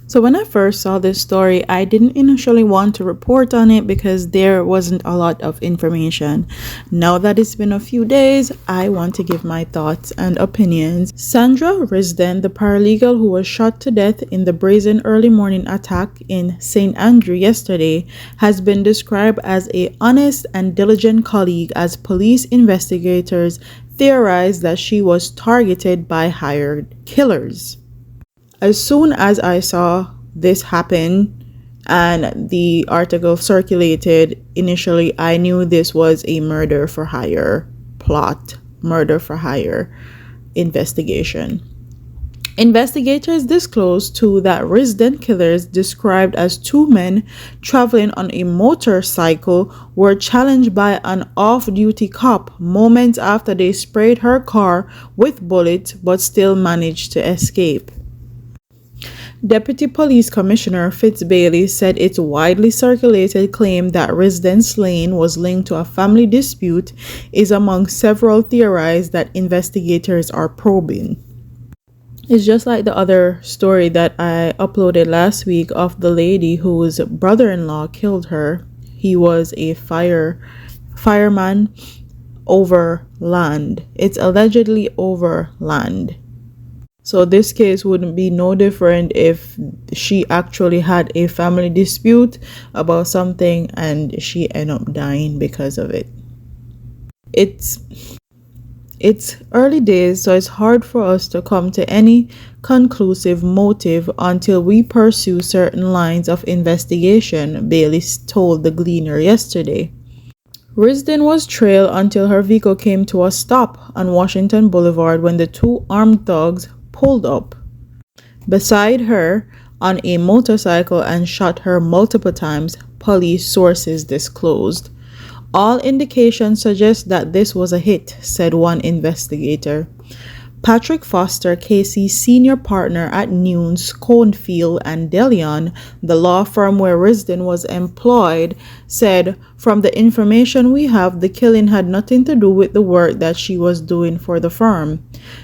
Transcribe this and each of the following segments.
So when I first saw this story, I didn't initially want to report on it because there wasn't a lot of information. Now that it's been a few days, I want to give my thoughts and opinions. Sandra Risden, the paralegal who was shot to death in the brazen early morning attack in St. Andrew yesterday, has been described as a honest and diligent colleague as police investigators theorize that she was targeted by hired killers. As soon as I saw this happen and the article circulated, initially I knew this was a murder for hire plot, murder for hire investigation. Investigators disclosed too that Risden killers, described as two men traveling on a motorcycle, were challenged by an off-duty cop moments after they sprayed her car with bullets but still managed to escape. Deputy Police Commissioner Fitzbailey said its widely circulated claim that Risden's slaying was linked to a family dispute is among several theories that investigators are probing. It's just like the other story that I uploaded last week of the lady whose brother-in-law killed her. He was a fireman over land. It's allegedly over land. So this case wouldn't be no different if she actually had a family dispute about something and she ended up dying because of it. It's early days, so it's hard for us to come to any conclusive motive until we pursue certain lines of investigation, Bailey told the Gleaner yesterday. Risden was trailed until her vehicle came to a stop on Washington Boulevard when the two armed thugs pulled up beside her on a motorcycle and shot her multiple times, police sources disclosed. All indications suggest that this was a hit, said one investigator. Patrick Foster, Casey's senior partner at Nunes, Conefield and DeLeon, the law firm where Risden was employed, said, "From the information we have, the killing had nothing to do with the work that she was doing for the firm."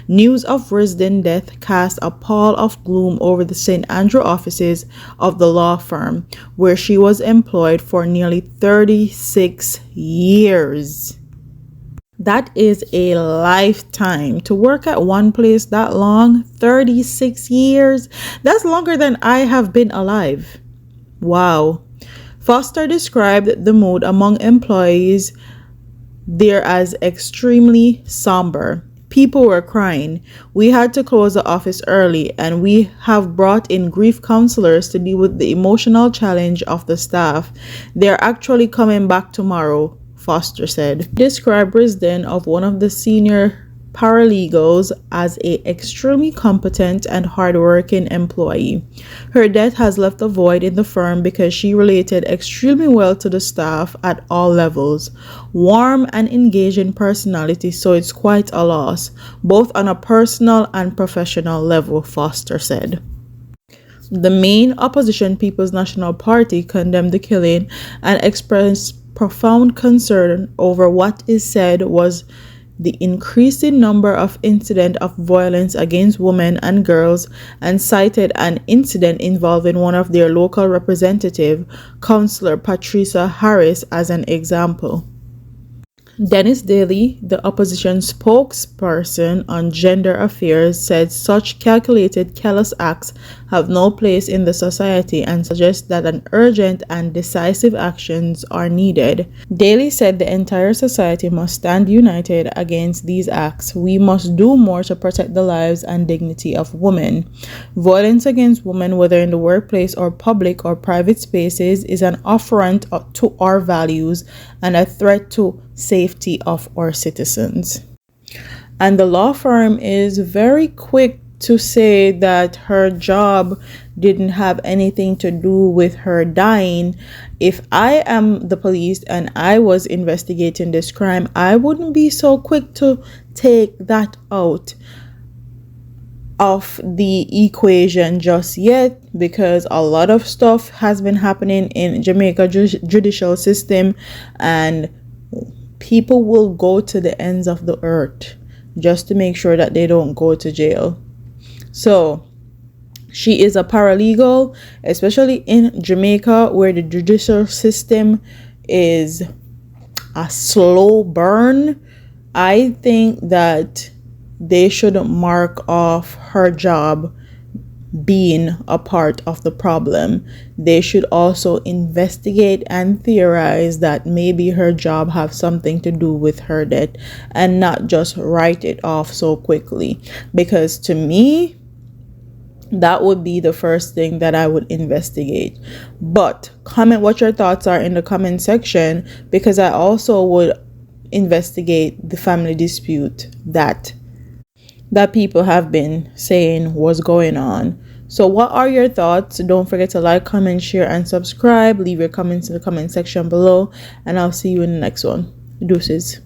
News of Risden's death cast a pall of gloom over the St. Andrew offices of the law firm, where she was employed for nearly 36 years. That is a lifetime. To work at one place that long, 36 years, that's longer than I have been alive. Wow. Foster described the mood among employees there as extremely somber. People were crying. We had to close the office early, and we have brought in grief counselors to deal with the emotional challenge of the staff. They're actually coming back tomorrow, Foster said. Described Risden, of one of the senior paralegals, as a extremely competent and hardworking employee. Her death has left a void in the firm because she related extremely well to the staff at all levels. Warm and engaging personality, so it's quite a loss, both on a personal and professional level, Foster said. The main opposition, People's National Party, condemned the killing and expressed profound concern over what is said was the increasing number of incidents of violence against women and girls, and cited an incident involving one of their local representative, Councillor Patricia Harris, as an example. Dennis Daly, the opposition spokesperson on gender affairs, said such calculated, callous acts have no place in the society and suggest that an urgent and decisive actions are needed. Daly said the entire society must stand united against these acts. We must do more to protect the lives and dignity of women. Violence against women, whether in the workplace or public or private spaces, is an affront to our values and a threat to safety of our citizens. And the law firm is very quick to say that her job didn't have anything to do with her dying. If I am the police and I was investigating this crime, I wouldn't be so quick to take that out of the equation just yet, because a lot of stuff has been happening in Jamaica judicial system, and people will go to the ends of the earth just to make sure that they don't go to jail. So She is a paralegal, especially in Jamaica, where the judicial system is a slow burn. I think that they should mark off her job being a part of the problem. They should also investigate and theorize that maybe her job have something to do with her death, and not just write it off so quickly. Because to me, that would be the first thing that I would investigate. But comment what your thoughts are in the comment section, because I also would investigate the family dispute that people have been saying was going on. So what are your thoughts? Don't forget to like, comment, share, and subscribe. Leave your comments in the comment section below, and I'll see you in the next one. Deuces.